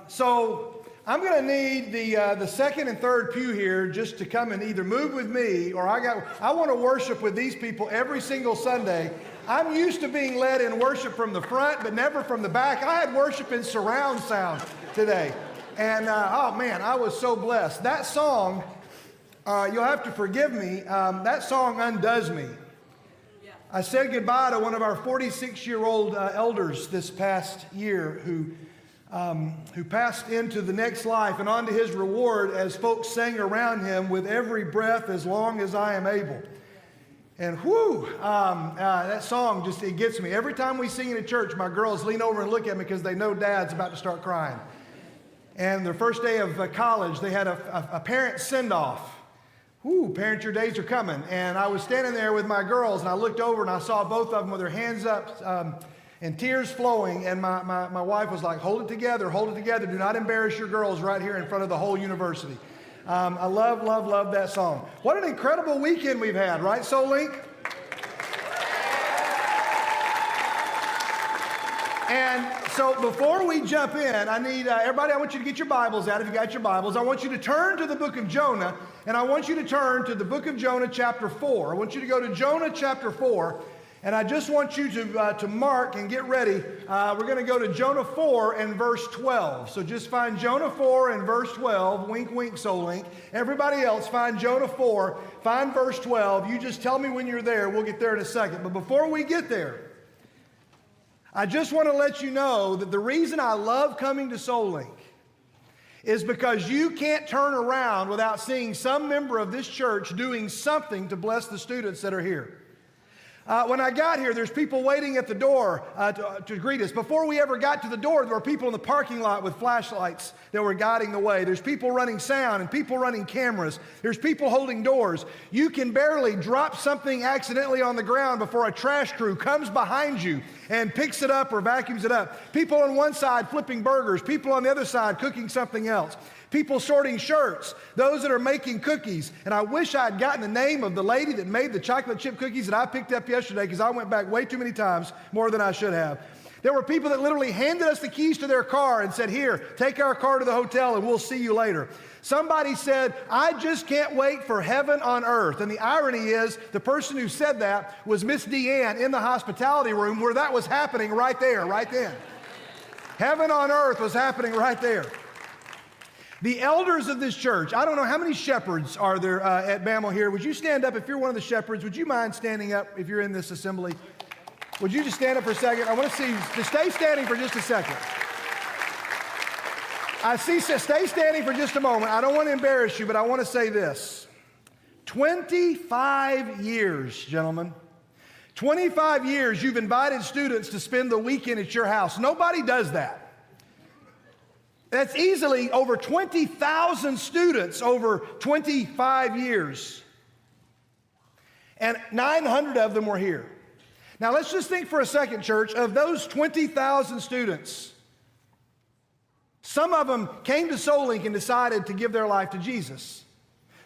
So I'm going to need the second and third pew here just to come and either move with me, or I want to worship with these people every single Sunday. I'm used to being led in worship from the front, but never from the back. I had worship in surround sound today. And oh man, I was so blessed. That song, you'll have to forgive me, that song undoes me. I said goodbye to one of our 46-year-old elders this past year who passed into the next life and on to his reward as folks sang around him, with every breath as long as I am able. And whew, that song just, it gets me. Every time we sing in a church, my girls lean over and look at me because they know Dad's about to start crying. And their first day of college, they had a parent send-off. Whoo, parents, your days are coming. And I was standing there with my girls, and I looked over and I saw both of them with their hands up and tears flowing. And my wife was like, hold it together, do not embarrass your girls right here in front of the whole university. I love that song. What an incredible weekend we've had, right, SoulLink? And so before we jump in, I need everybody, I want you to get your Bibles out. If you got your Bibles, I want you to turn to the book of Jonah, and I want you to turn to the book of Jonah chapter 4. I want you to go to Jonah chapter 4, and I just want you to mark and get ready. We're going to go to Jonah 4 and verse 12. So just find Jonah 4 and verse 12. Wink, wink, SoulLink. Everybody else, find Jonah 4, find verse 12. You just tell me when you're there. We'll get there in a second. But before we get there, I just want to let you know that the reason I love coming to SoulLink is because you can't turn around without seeing some member of this church doing something to bless the students that are here. When I got here, there's people waiting at the door to greet us. Before we ever got to the door, there were people in the parking lot with flashlights that were guiding the way. There's people running sound and people running cameras. There's people holding doors. You can barely drop something accidentally on the ground before a trash crew comes behind you and picks it up or vacuums it up. People on one side flipping burgers. People on the other side cooking something else. People sorting shirts, those that are making cookies. And I wish I had gotten the name of the lady that made the chocolate chip cookies that I picked up yesterday, because I went back way too many times, more than I should have. There were people that literally handed us the keys to their car and said, here, take our car to the hotel and we'll see you later. Somebody said, I just can't wait for heaven on earth. And the irony is, the person who said that was Miss Deanne in the hospitality room where that was happening right there, right then. Heaven on earth was happening right there. The elders of this church, I don't know how many shepherds are there at Bamel here. Would you stand up if you're one of the shepherds? Would you mind standing up if you're in this assembly? Would you just stand up for a second? I want to see you. Just stay standing for just a second. Stay standing for just a moment. I don't want to embarrass you, but I want to say this. 25 years, gentlemen. 25 years you've invited students to spend the weekend at your house. Nobody does that. That's easily over 20,000 students over 25 years. And 900 of them were here. Now let's just think for a second, church, of those 20,000 students. Some of them came to SoulLink and decided to give their life to Jesus.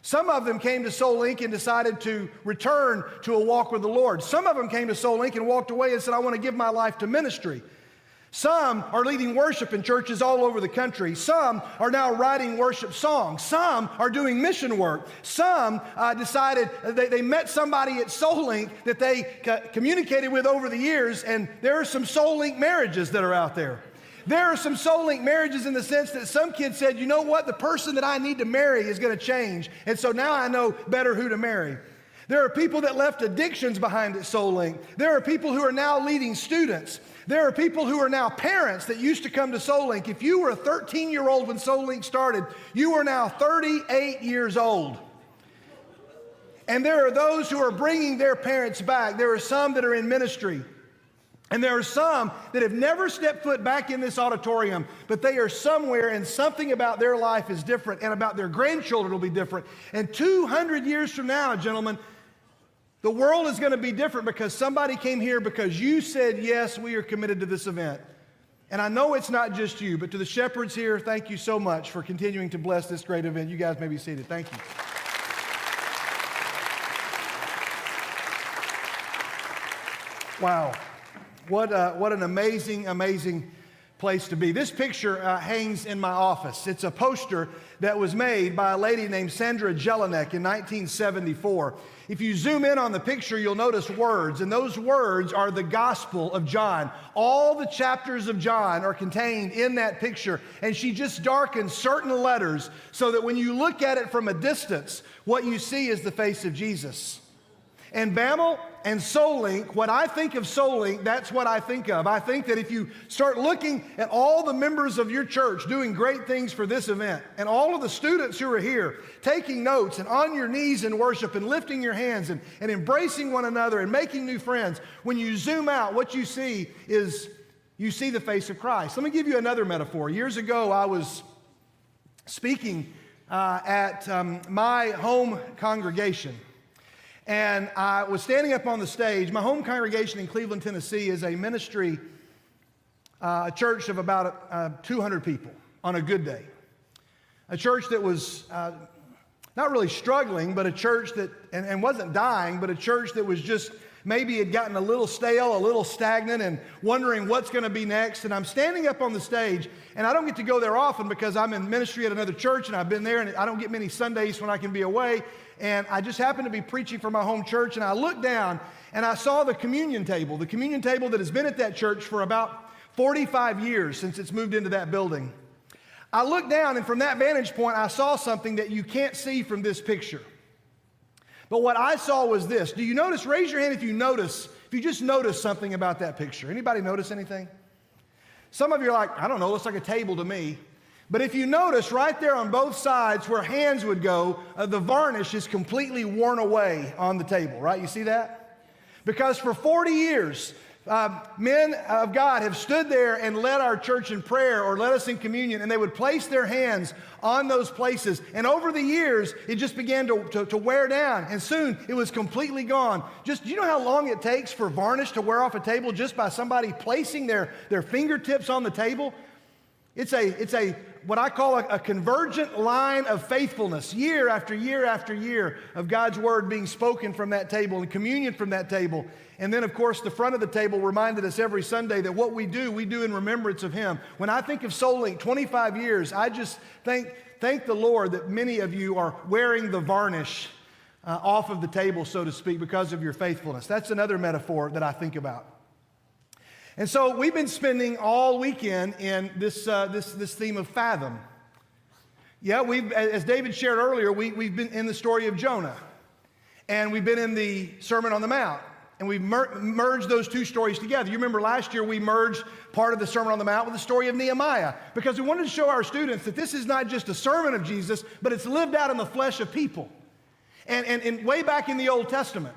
Some of them came to SoulLink and decided to return to a walk with the Lord. Some of them came to SoulLink and walked away and said, I want to give my life to ministry. Some are leading worship in churches all over the country. Some are now writing worship songs. Some are doing mission work. Some decided they met somebody at SoulLink that they communicated with over the years, and there are some SoulLink marriages that are out there. There are some SoulLink marriages in the sense that some kid said, you know what, the person that I need to marry is going to change, and so now I know better who to marry. There are people that left addictions behind at SoulLink. There are people who are now leading students. There are people who are now parents that used to come to SoulLink. If you were a 13-year-old when SoulLink started, you are now 38 years old. And there are those who are bringing their parents back. There are some that are in ministry. And there are some that have never stepped foot back in this auditorium, but they are somewhere, and something about their life is different, and about their grandchildren will be different. And 200 years from now, gentlemen, the world is going to be different because somebody came here because you said, yes, we are committed to this event. And I know it's not just you, but to the shepherds here, thank you so much for continuing to bless this great event. You guys may be seated. Thank you. Wow. What an amazing, amazing place to be. This picture hangs in my office. It's a poster that was made by a lady named Sandra Jelinek in 1974. If you zoom in on the picture, you'll notice words, and those words are the Gospel of John. All the chapters of John are contained in that picture, and she just darkened certain letters so that when you look at it from a distance, what you see is the face of Jesus. And BAML and SoulLink, what I think of SoulLink, that's what I think of. I think that if you start looking at all the members of your church doing great things for this event, and all of the students who are here taking notes and on your knees in worship and lifting your hands and embracing one another and making new friends, when you zoom out, what you see is you see the face of Christ. Let me give you another metaphor. Years ago, I was speaking at my home congregation. And I was standing up on the stage. My home congregation in Cleveland, Tennessee is a ministry, a church of about 200 people on a good day. A church that was not really struggling, but a church that, and wasn't dying, but a church that was just maybe had gotten a little stale, a little stagnant, and wondering what's going to be next. And I'm standing up on the stage, and I don't get to go there often because I'm in ministry at another church, and I've been there, and I don't get many Sundays when I can be away. And I just happened to be preaching for my home church, and I looked down, and I saw the communion table that has been at that church for about 45 years since it's moved into that building. I looked down, and from that vantage point, I saw something that you can't see from this picture. But what I saw was this. Do you notice? Raise your hand if you just notice something about that picture. Anybody notice anything? Some of you are like, I don't know, looks like a table to me. But if you notice right there on both sides where hands would go, the varnish is completely worn away on the table, right? You see that? Because for 40 years, men of God have stood there and led our church in prayer or led us in communion, and they would place their hands on those places. And over the years, it just began to wear down, and soon it was completely gone. Do you know how long it takes for varnish to wear off a table just by somebody placing their fingertips on the table? It's a what I call a convergent line of faithfulness, year after year after year of God's word being spoken from that table and communion from that table. And then, of course, the front of the table reminded us every Sunday that what we do in remembrance of Him. When I think of SoulLink, 25 years, I just thank the Lord that many of you are wearing the varnish off of the table, so to speak, because of your faithfulness. That's another metaphor that I think about. And so we've been spending all weekend in this theme of Fathom. Yeah, as David shared earlier, we've been in the story of Jonah, and we've been in the Sermon on the Mount, and we've merged those two stories together. You remember last year we merged part of the Sermon on the Mount with the story of Nehemiah, because we wanted to show our students that this is not just a sermon of Jesus, but it's lived out in the flesh of people, and way back in the Old Testament.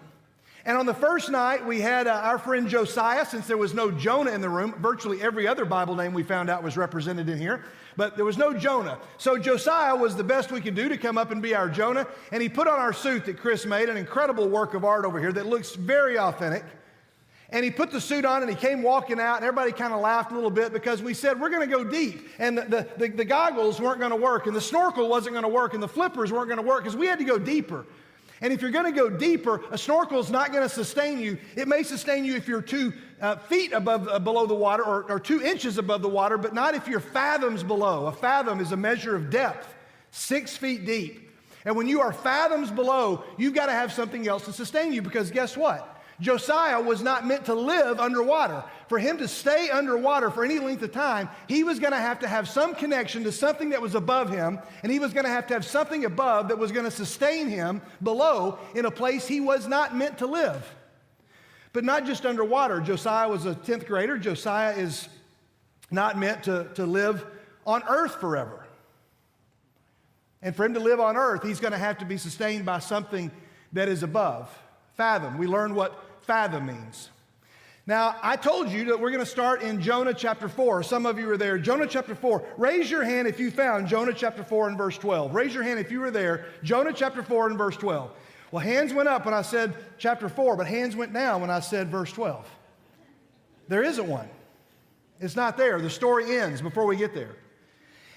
And on the first night, we had our friend Josiah. Since there was no Jonah in the room, virtually every other Bible name we found out was represented in here, but there was no Jonah. So Josiah was the best we could do to come up and be our Jonah, and he put on our suit that Chris made, an incredible work of art over here that looks very authentic. And he put the suit on, and he came walking out, and everybody kind of laughed a little bit because we said, we're going to go deep. And the goggles weren't going to work, and the snorkel wasn't going to work, and the flippers weren't going to work because we had to go deeper. And if you're going to go deeper, a snorkel is not going to sustain you. It may sustain you if you're 2 feet below the water or 2 inches above the water, but not if you're fathoms below. A fathom is a measure of depth, 6 feet deep. And when you are fathoms below, you've got to have something else to sustain you, because guess what? Josiah was not meant to live underwater. For him to stay underwater for any length of time, he was going to have some connection to something that was above him, and he was going to have something above that was going to sustain him below in a place he was not meant to live. But not just underwater. Josiah was a 10th grader. Josiah is not meant to live on earth forever. And for him to live on earth, he's going to have to be sustained by something that is above. Fathom. We learned what fathom means. Now, I told you that we're going to start in Jonah chapter 4. Some of you are there. Jonah chapter 4. Raise your hand if you found Jonah chapter 4 and verse 12. Raise your hand if you were there. Jonah chapter 4 and verse 12. Well, hands went up when I said chapter 4, but hands went down when I said verse 12. There isn't one. It's not there. The story ends before we get there.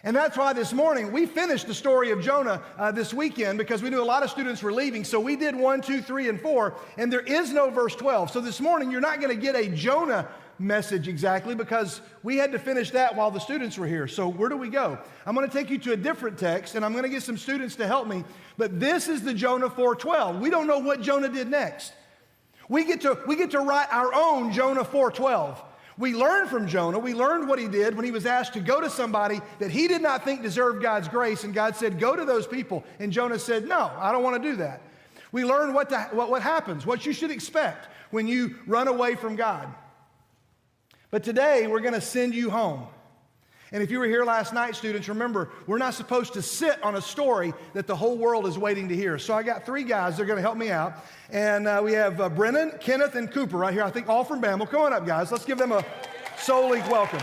And that's why this morning we finished the story of Jonah this weekend, because we knew a lot of students were leaving. So we did 1, 2, 3, and 4, and there is no verse 12. So this morning you're not going to get a Jonah message exactly because we had to finish that while the students were here. So where do we go? I'm going to take you to a different text, and I'm going to get some students to help me. But this is the Jonah 4:12. We don't know what Jonah did next. We get to write our own Jonah 4:12. We learned from Jonah. We learned what he did when he was asked to go to somebody that he did not think deserved God's grace, and God said, go to those people. And Jonah said, no, I don't want to do that. We learned what happens, what you should expect when you run away from God. But today, we're going to send you home. And if you were here last night, students, remember, we're not supposed to sit on a story that the whole world is waiting to hear. So I got 3 guys that are going to help me out. And we have Brennan, Kenneth, and Cooper right here, I think all from Bama. Come on up, guys. Let's give them a SoulLink welcome.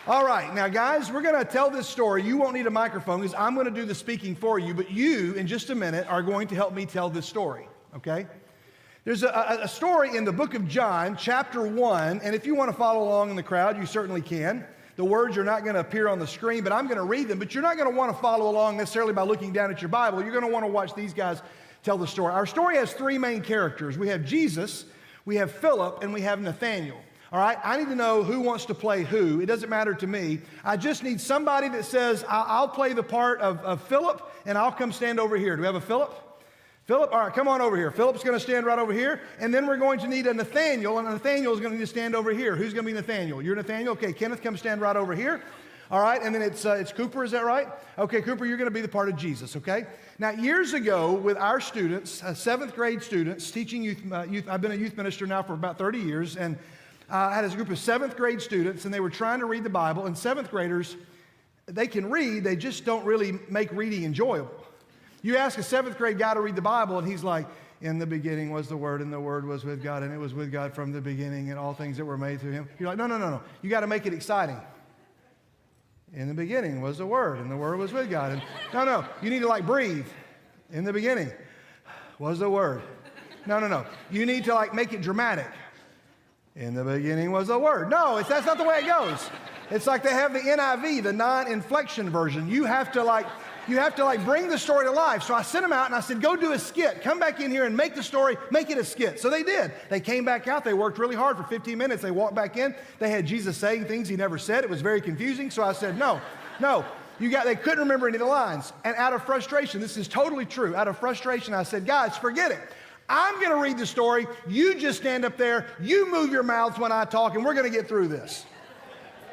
All right, now, guys, we're going to tell this story. You won't need a microphone because I'm going to do the speaking for you. But you, in just a minute, are going to help me tell this story, okay? There's a story in the book of John, chapter 1, and if you want to follow along in the crowd, you certainly can. The words are not going to appear on the screen, but I'm going to read them, but you're not going to want to follow along necessarily by looking down at your Bible. You're going to want to watch these guys tell the story. Our story has 3 main characters. We have Jesus, we have Philip, and we have Nathaniel. All right, I need to know who wants to play who. It doesn't matter to me. I just need somebody that says, I'll play the part of Philip, and I'll come stand over here. Do we have a Philip? Philip, all right, come on over here. Philip's going to stand right over here, and then we're going to need a Nathaniel, and Nathaniel is going to need to stand over here. Who's going to be Nathaniel? You're Nathaniel? Okay, Kenneth, come stand right over here. All right, and then it's Cooper, is that right? Okay, Cooper, you're going to be the part of Jesus, okay? Now, years ago, with our students, 7th grade students, teaching youth, I've been a youth minister now for about 30 years, and I had a group of 7th grade students, and they were trying to read the Bible, and 7th graders, they can read, they just don't really make reading enjoyable. You ask a 7th grade guy to read the Bible, and he's like, in the beginning was the Word, and the Word was with God, and it was with God from the beginning, and all things that were made through Him. You're like, no. You got to make it exciting. In the beginning was the Word, and the Word was with God. And no. You need to like breathe. In the beginning was the Word. No. You need to like make it dramatic. In the beginning was the Word. No, that's not the way it goes. It's like they have the NIV, the non-inflection version. You have to bring the story to life. So I sent them out and I said, go do a skit. Come back in here and make the story, make it a skit. So they did. They came back out. They worked really hard for 15 minutes. They walked back in. They had Jesus saying things he never said. It was very confusing. So I said, no. They couldn't remember any of the lines. And out of frustration, this is totally true. Out of frustration, I said, guys, forget it. I'm going to read the story. You just stand up there. You move your mouths when I talk, and we're going to get through this.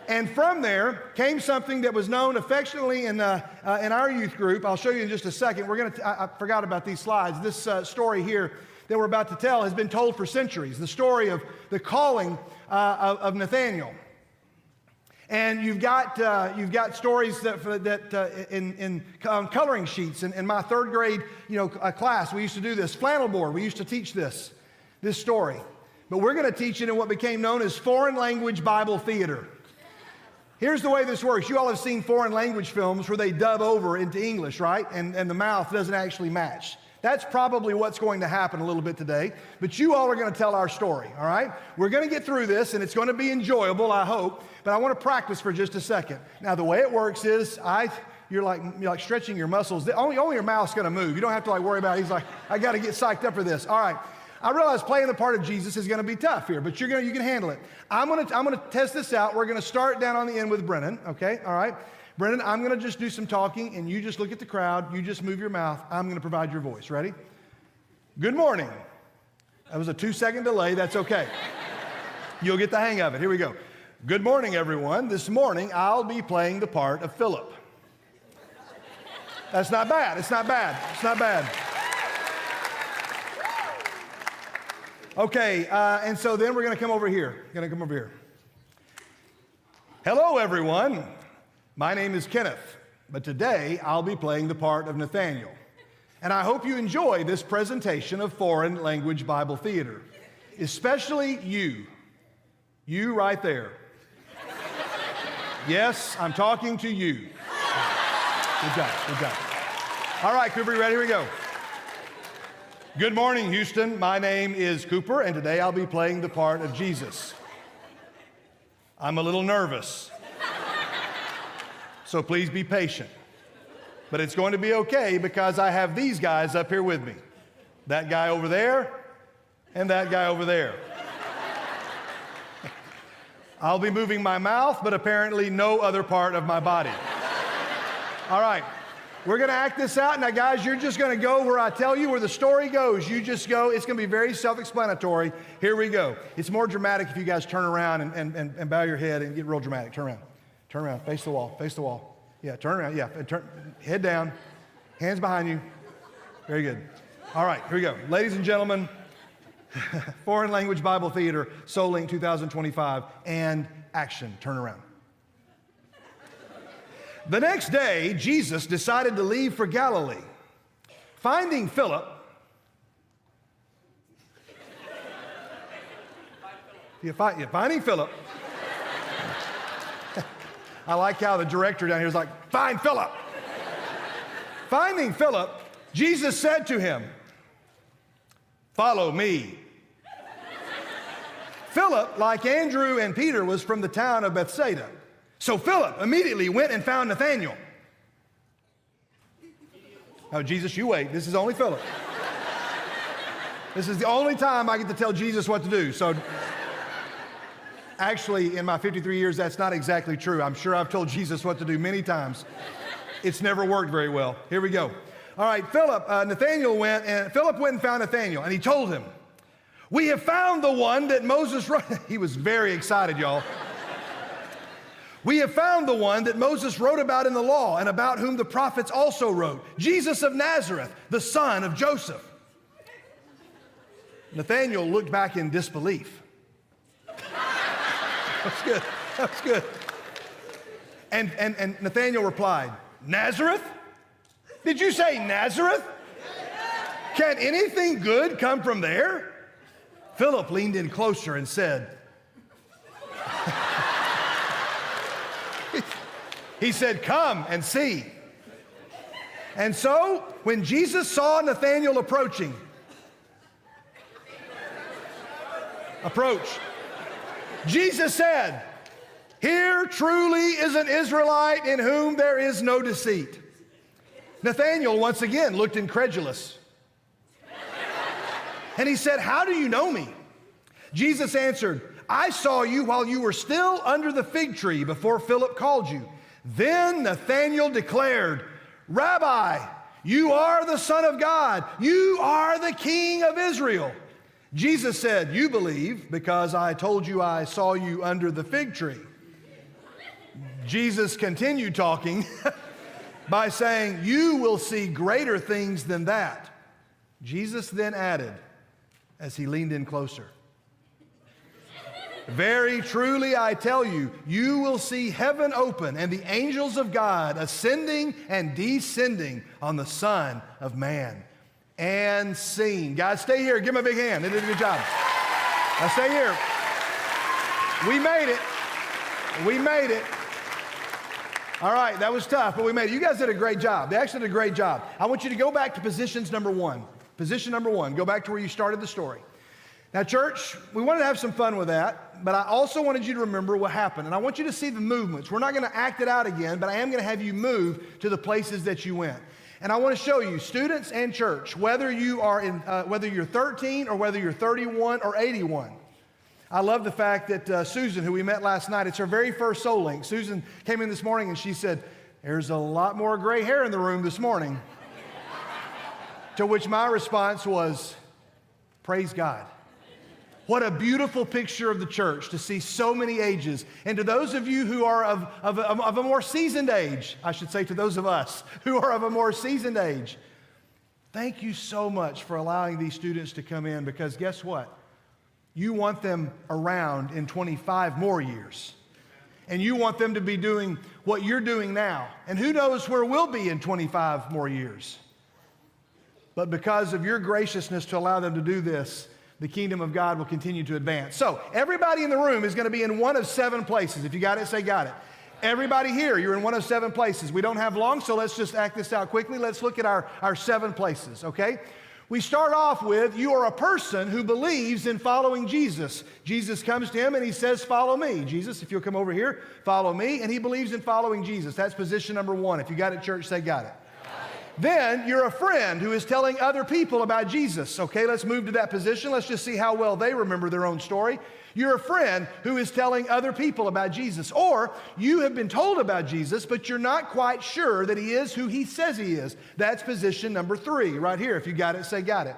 And from there came something that was known affectionately in our youth group. I'll show you in just a second. I forgot about these slides. This story here that we're about to tell has been told for centuries. The story of the calling of Nathaniel. And you've got stories that in coloring sheets. In my 3rd grade class, we used to do this. Flannel board. We used to teach this story. But we're going to teach it in what became known as foreign language Bible theater. Here's the way this works. You all have seen foreign language films where they dub over into English, right? And the mouth doesn't actually match. That's probably what's going to happen a little bit today. But you all are going to tell our story, all right? We're going to get through this, and it's going to be enjoyable, I hope. But I want to practice for just a second. Now, the way it works is you're like stretching your muscles. Only your mouth's going to move. You don't have to worry about it. He's like, I got to get psyched up for this. All right. I realize playing the part of Jesus is going to be tough here, but you can handle it. I'm going to test this out. We're going to start down on the end with Brennan, okay? All right? Brennan, I'm going to just do some talking, and you just look at the crowd. You just move your mouth. I'm going to provide your voice. Ready? Good morning. That was a 2-second delay. That's okay. You'll get the hang of it. Here we go. Good morning, everyone. This morning, I'll be playing the part of Philip. That's not bad. It's not bad. Okay, and so then we're going to come over here. Hello, everyone. My name is Kenneth, but today I'll be playing the part of Nathaniel. And I hope you enjoy this presentation of foreign language Bible theater, especially you. You right there. Yes, I'm talking to you. Good job. All right, Cooper, you ready? Here we go. Good morning, Houston. My name is Cooper, and today I'll be playing the part of Jesus. I'm a little nervous, so please be patient. But it's going to be okay because I have these guys up here with me. That guy over there, and that guy over there. I'll be moving my mouth, but apparently no other part of my body. All right, we're gonna act this out. Now guys, you're just gonna go where I tell you, where the story goes. You just go, it's gonna be very self-explanatory. Here we go. It's more dramatic if you guys turn around and bow your head and get real dramatic. Turn around, face the wall. Yeah, turn around, yeah, and turn, head down, hands behind you. Very good. All right, here we go. Ladies and gentlemen, Foreign Language Bible Theater, SoulLink 2025, and action. Turn around. The next day, Jesus decided to leave for Galilee. Finding Philip, finding Philip. I like how the director down here is like, find Philip. Finding Philip, Jesus said to him, follow me. Philip, like Andrew and Peter, was from the town of Bethsaida. So Philip immediately went and found Nathanael. Oh, Jesus, you wait. This is only Philip. This is the only time I get to tell Jesus what to do. So actually, in my 53 years, that's not exactly true. I'm sure I've told Jesus what to do many times. It's never worked very well. Here we go. All right, Nathanael went, and Philip went and found Nathanael, and he told him, we have found the one that Moses wrote. He was very excited, y'all. We have found the one that Moses wrote about in the law and about whom the prophets also wrote, Jesus of Nazareth, the son of Joseph. Nathanael looked back in disbelief. That's good. That's good. And Nathanael replied, Nazareth? Did you say Nazareth? Can anything good come from there? Philip leaned in closer and said, he said, come and see. And so when Jesus saw Nathanael approach, Jesus said, here truly is an Israelite in whom there is no deceit. Nathanael once again looked incredulous. And he said, how do you know me? Jesus answered, I saw you while you were still under the fig tree before Philip called you. Then Nathanael declared, Rabbi, you are the Son of God. You are the King of Israel. Jesus said, you believe because I told you I saw you under the fig tree. Jesus continued talking by saying, you will see greater things than that. Jesus then added, as he leaned in closer, very truly I tell you, you will see heaven open and the angels of God ascending and descending on the Son of Man. And seen. Guys, stay here. Give him a big hand. They did a good job. Now stay here. We made it. We made it. All right, that was tough, but we made it. You guys did a great job. They actually did a great job. I want you to go back to positions number one. Position number one. Go back to where you started the story. Now, church, we wanted to have some fun with that, but I also wanted you to remember what happened. And I want you to see the movements. We're not going to act it out again, but I am going to have you move to the places that you went. And I want to show you, students and church, whether you're 13 or whether you're 31 or 81. I love the fact that Susan, who we met last night, it's her very first SoulLink. Susan came in this morning and she said, there's a lot more gray hair in the room this morning. To which my response was, praise God. What a beautiful picture of the church to see so many ages. And to those of you who are of a more seasoned age, I should say to those of us who are of a more seasoned age, thank you so much for allowing these students to come in, because guess what? You want them around in 25 more years. And you want them to be doing what you're doing now. And who knows where we'll be in 25 more years. But because of your graciousness to allow them to do this, the kingdom of God will continue to advance. So everybody in the room is going to be in one of 7 places. If you got it, say got it. Everybody here, you're in one of 7 places. We don't have long, so let's just act this out quickly. Let's look at our 7 places, okay? We start off with, you are a person who believes in following Jesus. Jesus comes to him and he says, follow me. Jesus, if you'll come over here, follow me. And he believes in following Jesus. That's position number 1. If you got it, church, say got it. Then you're a friend who is telling other people about Jesus. Okay, let's move to that position. Let's just see how well they remember their own story. You're a friend who is telling other people about Jesus. Or you have been told about Jesus, but you're not quite sure that he is who he says he is. That's position number 3 right here. If you got it, say got it.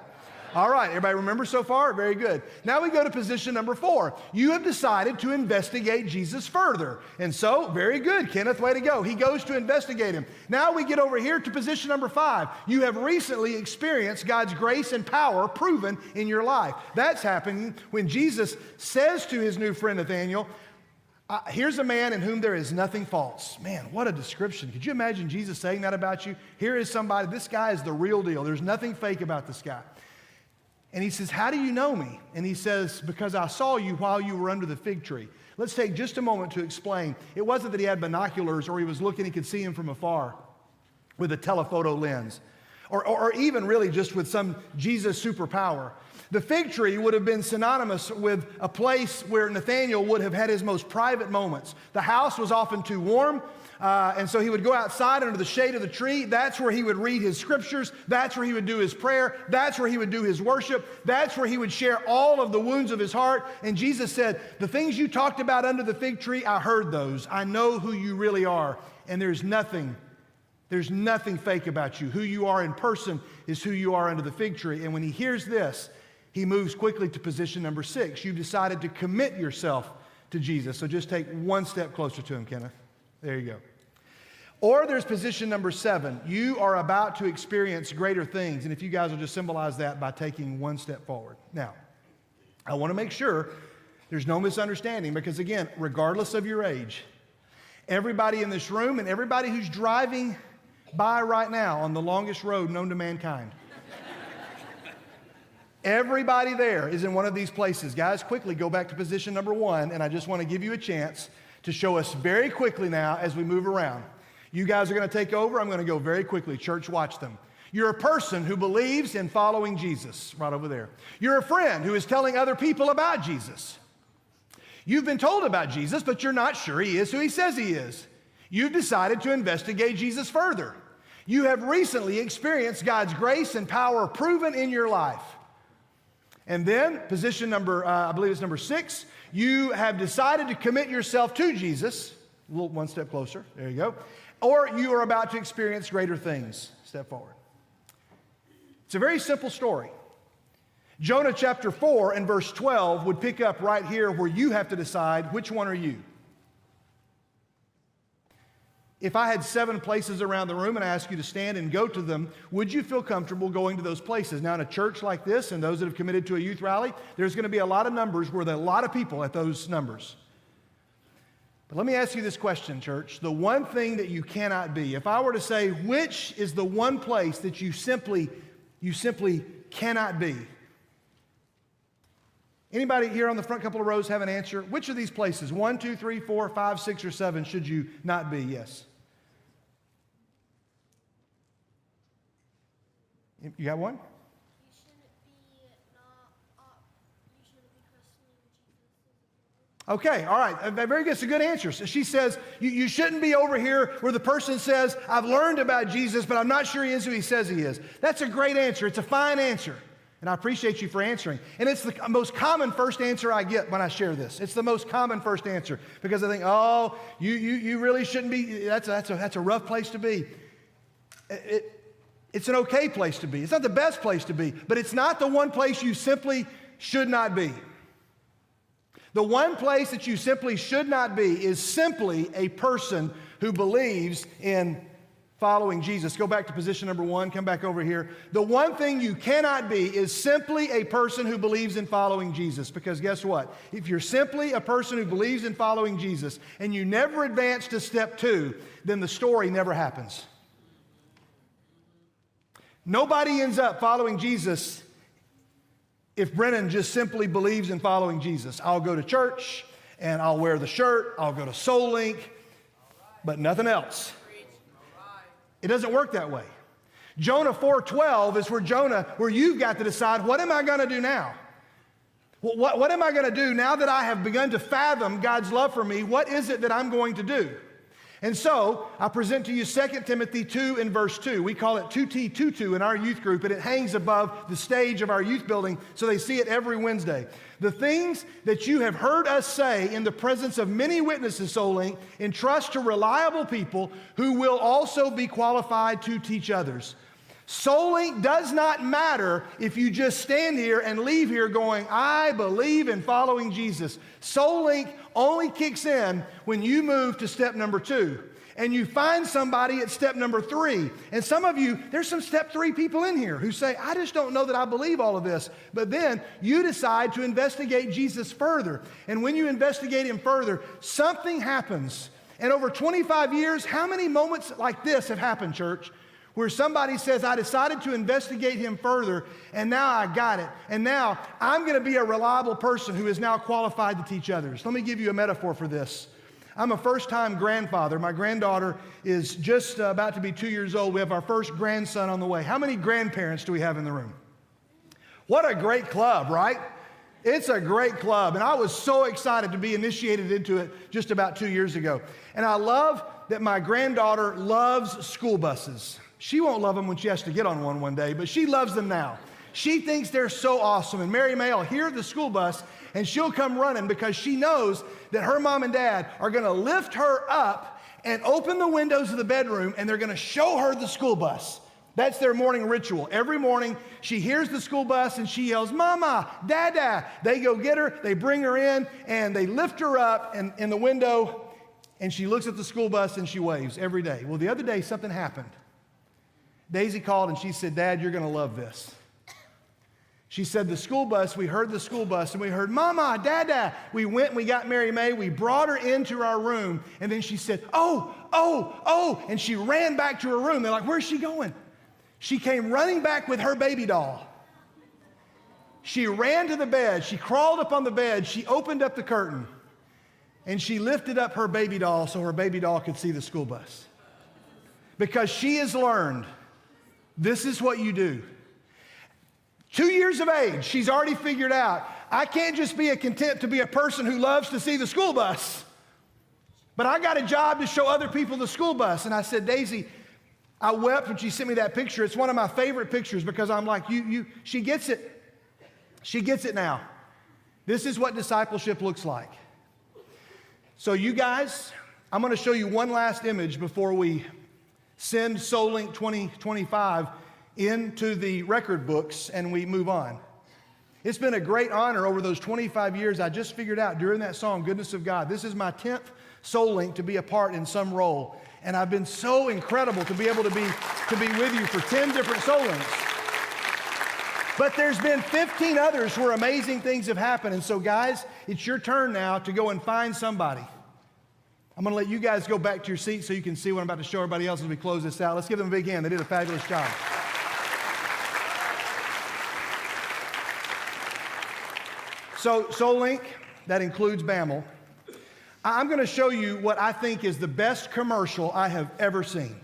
All right, everybody remember so far? Very good. Now we go to position number 4. You have decided to investigate Jesus further. And so, very good, Kenneth, way to go. He goes to investigate him. Now we get over here to position number 5. You have recently experienced God's grace and power proven in your life. That's happening when Jesus says to his new friend Nathanael, here's a man in whom there is nothing false. Man, what a description. Could you imagine Jesus saying that about you? Here is somebody, this guy is the real deal. There's nothing fake about this guy. And he says, how do you know me? And he says, because I saw you while you were under the fig tree. Let's take just a moment to explain. It wasn't that he had binoculars or he was looking, he could see him from afar with a telephoto lens. Or even really just with some Jesus superpower. The fig tree would have been synonymous with a place where Nathanael would have had his most private moments. The house was often too warm. And so he would go outside under the shade of the tree. That's where he would read his scriptures. That's where he would do his prayer. That's where he would do his worship. That's where he would share all of the wounds of his heart. And Jesus said, the things you talked about under the fig tree, I heard those. I know who you really are. And there's nothing fake about you. Who you are in person is who you are under the fig tree. And when he hears this, he moves quickly to position number 6. You've decided to commit yourself to Jesus. So just take one step closer to him, Kenneth. There you go. Or there's position number 7. You are about to experience greater things. And if you guys will just symbolize that by taking one step forward. Now, I want to make sure there's no misunderstanding because, again, regardless of your age, everybody in this room and everybody who's driving by right now on the longest road known to mankind, everybody there is in one of these places. Guys, quickly go back to position number 1, and I just want to give you a chance to show us very quickly now as we move around. You guys are going to take over. I'm going to go very quickly. Church, watch them. You're a person who believes in following Jesus, right over there. You're a friend who is telling other people about Jesus. You've been told about Jesus, but you're not sure he is who he says he is. You've decided to investigate Jesus further. You have recently experienced God's grace and power proven in your life. And then, position number, I believe it's number 6, you have decided to commit yourself to Jesus. A little one step closer. There you go. Or you are about to experience greater things. Step forward. It's a very simple story. Jonah chapter 4 and verse 12 would pick up right here where you have to decide which one are you. If I had 7 places around the room and I asked you to stand and go to them, would you feel comfortable going to those places? Now, in a church like this and those that have committed to a youth rally, there's going to be a lot of numbers where there are a lot of people at those numbers. But let me ask you this question, church. The one thing that you cannot be, if I were to say, which is the one place that you simply cannot be? Anybody here on the front couple of rows have an answer? Which of these places, 1, 2, 3, 4, 5, 6, or 7, should you not be? Yes. You got one? Okay, all right, very good. It's a good answer. So she says, you shouldn't be over here where the person says, I've learned about Jesus, but I'm not sure he is who he says he is. That's a great answer. It's a fine answer. And I appreciate you for answering. And it's the most common first answer I get when I share this. It's the most common first answer because I think, oh, you really shouldn't be. That's a rough place to be. It's an okay place to be. It's not the best place to be, but it's not the one place you simply should not be. The one place that you simply should not be is simply a person who believes in following Jesus. Go back to position number 1. Come back over here. The one thing you cannot be is simply a person who believes in following Jesus. Because guess what? If you're simply a person who believes in following Jesus and you never advance to step 2, then the story never happens. Nobody ends up following Jesus if Brennan just simply believes in following Jesus. I'll go to church and I'll wear the shirt. I'll go to SoulLink, but nothing else. It doesn't work that way. Jonah 4:12 is where you've got to decide, what am I going to do now? What am I going to do now that I have begun to fathom God's love for me? What is it that I'm going to do? And so I present to you 2 Timothy 2 and verse 2. We call it 2T22 in our youth group, and it hangs above the stage of our youth building so they see it every Wednesday. The things that you have heard us say in the presence of many witnesses, SoulLink, entrust to reliable people who will also be qualified to teach others. SoulLink does not matter if you just stand here and leave here going, I believe in following Jesus. SoulLink only kicks in when you move to step number 2 and you find somebody at step number 3. And some of you, there's some step 3 people in here who say, I just don't know that I believe all of this. But then you decide to investigate Jesus further. And when you investigate him further, something happens. And over 25 years, how many moments like this have happened, church? Where somebody says, I decided to investigate him further, and now I got it. And now I'm going to be a reliable person who is now qualified to teach others. Let me give you a metaphor for this. I'm a first-time grandfather. My granddaughter is just about to be 2 years old. We have our first grandson on the way. How many grandparents do we have in the room? What a great club, right? It's a great club. And I was so excited to be initiated into it just about 2 years ago. And I love that my granddaughter loves school buses. She won't love them when she has to get on one day, but she loves them now. She thinks they're so awesome. And Mary May will hear the school bus, and she'll come running because she knows that her mom and dad are going to lift her up and open the windows of the bedroom, and they're going to show her the school bus. That's their morning ritual. Every morning, she hears the school bus, and she yells, Mama, Dada. They go get her, they bring her in, and they lift her up in the window, and she looks at the school bus, and she waves every day. Well, the other day, something happened. Daisy called and she said, Dad, you're going to love this. She said, the school bus, we heard the school bus and we heard, Mama, Dada. We went and we got Mary May. We brought her into our room. And then she said, oh. And she ran back to her room. They're like, where's she going? She came running back with her baby doll. She ran to the bed. She crawled up on the bed. She opened up the curtain. And she lifted up her baby doll so her baby doll could see the school bus. Because she has learned, this is what you do. 2 years of age, she's already figured out, I can't just be content to be a person who loves to see the school bus, but I got a job to show other people the school bus. And I said, Daisy, I wept when she sent me that picture. It's one of my favorite pictures because I'm like, she gets it. She gets it now. This is what discipleship looks like. So you guys, I'm going to show you one last image before we send SoulLink 2025 into the record books and we move on. It's been a great honor over those 25 years. I just figured out during that song, Goodness of God, this is my 10th SoulLink to be a part in some role. And I've been so incredible to be able to be with you for 10 different SoulLinks. But there's been 15 others where amazing things have happened. And so guys, it's your turn now to go and find somebody. I'm going to let you guys go back to your seats so you can see what I'm about to show everybody else as we close this out. Let's give them a big hand. They did a fabulous job. So SoulLink, that includes BAML. I'm going to show you what I think is the best commercial I have ever seen.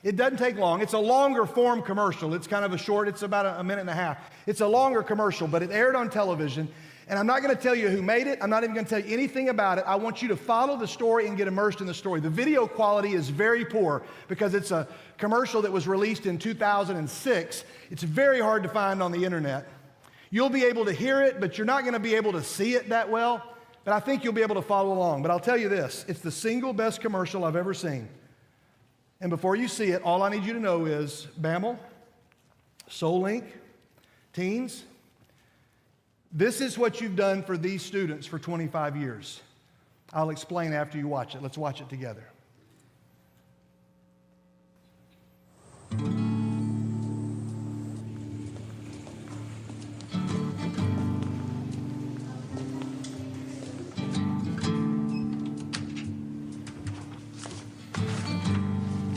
It doesn't take long. It's a longer form commercial. It's kind of a short, it's about a minute and a half. It's a longer commercial, but it aired on television. And I'm not going to tell you who made it. I'm not even going to tell you anything about it. I want you to follow the story and get immersed in the story. The video quality is very poor because it's a commercial that was released in 2006. It's very hard to find on the internet. You'll be able to hear it, but you're not going to be able to see it that well. But I think you'll be able to follow along. But I'll tell you this, it's the single best commercial I've ever seen. And before you see it, all I need you to know is BAML, SoulLink, teens, this is what you've done for these students for 25 years. I'll explain after you watch it. Let's watch it together.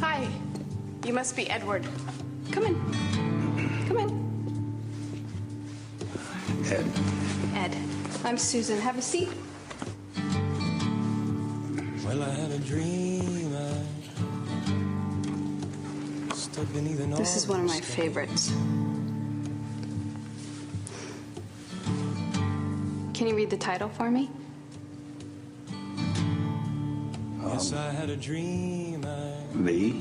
Hi, you must be Edward. Come in. Come in. Ed. Ed. I'm Susan. Have a seat. Well, I had a dream. This is one of my favorites. Can you read the title for me? Oh, Yes, I had a dream. Me?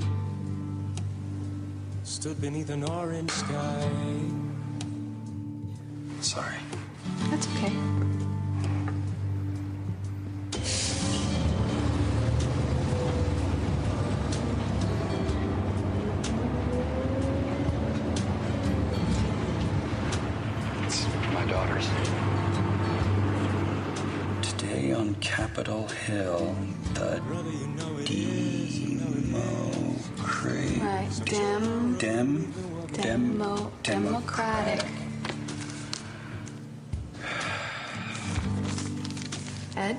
Stood beneath an orange sky. Sorry. That's okay. It's my daughter's. Today on Capitol Hill, the Brother, you know it Right. Democratic. Ed?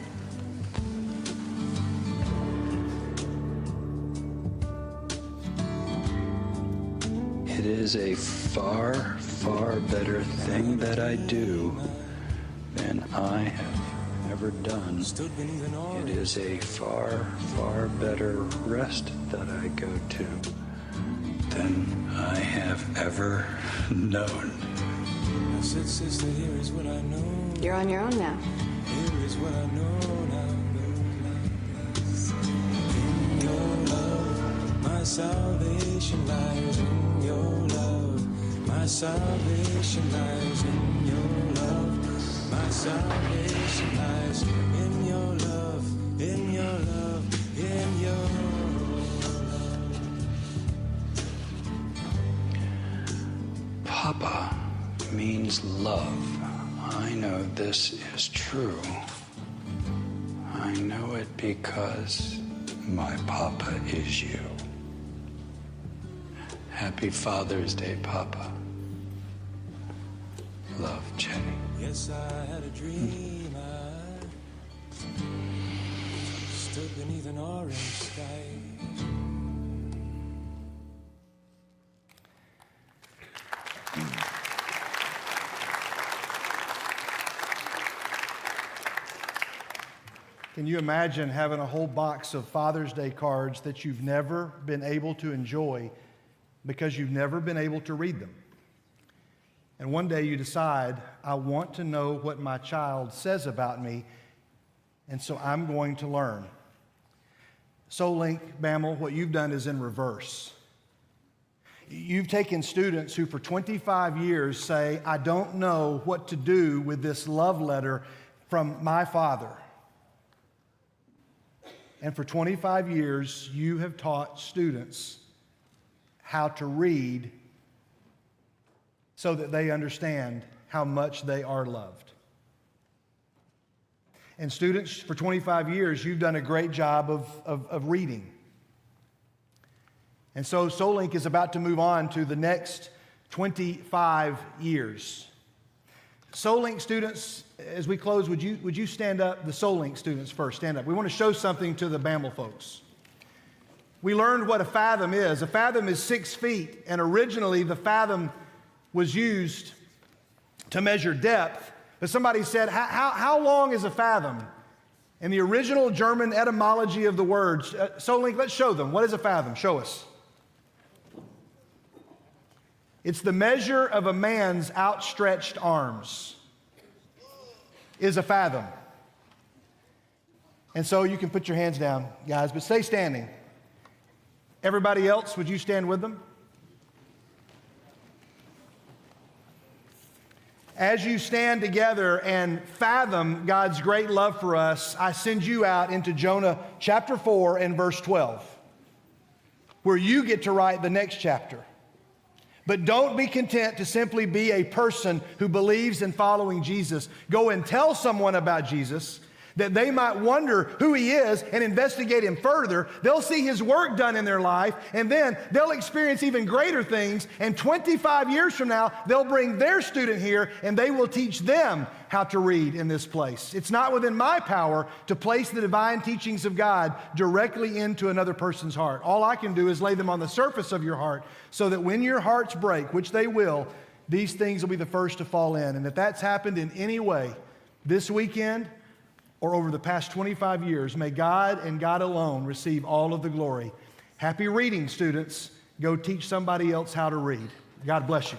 It is a far, far better thing that I do than I have ever done. stood beneath an It orange. is a far, far better rest that I go to than I have ever known. I said, sister, here is what I know. You're on your own now. Here is what I know now. In your love, my salvation lies in your love. My salvation lies in your love. My salvation lies in your love, in your love, in your love. Papa means love. I know this is true. I know it because my Papa is you. Happy Father's Day, Papa. Love, Jenny. Yes, I had a dream. I stood beneath an orange sky. Can you imagine having a whole box of Father's Day cards that you've never been able to enjoy because you've never been able to read them? And one day you decide, I want to know what my child says about me, and so I'm going to learn. SoulLink, Bamel, what you've done is in reverse. You've taken students who for 25 years say, I don't know what to do with this love letter from my father. And for 25 years, you have taught students how to read so that they understand how much they are loved. And students, for 25 years, you've done a great job of reading. And so SoulLink is about to move on to the next 25 years. SoulLink students, as we close, would you stand up? The SoulLink students first, stand up. We want to show something to the Bamel folks. We learned what a fathom is. A fathom is 6 feet, and originally the fathom was used to measure depth. But somebody said, how long is a fathom? In the original German etymology of the words, SoulLink, let's show them. What is a fathom? Show us. It's the measure of a man's outstretched arms is a fathom. And so you can put your hands down, guys, but stay standing. Everybody else, would you stand with them? As you stand together and fathom God's great love for us, I send you out into Jonah chapter 4 and verse 12, where you get to write the next chapter. But don't be content to simply be a person who believes in following Jesus. Go and tell someone about Jesus, that they might wonder who he is and investigate him further. They'll see his work done in their life, and then they'll experience even greater things. And 25 years from now, they'll bring their student here, and they will teach them how to read in this place. It's not within my power to place the divine teachings of God directly into another person's heart. All I can do is lay them on the surface of your heart so that when your hearts break, which they will, these things will be the first to fall in. And if that's happened in any way this weekend or over the past 25 years, may God and God alone receive all of the glory. Happy reading, students. Go teach somebody else how to read. God bless you.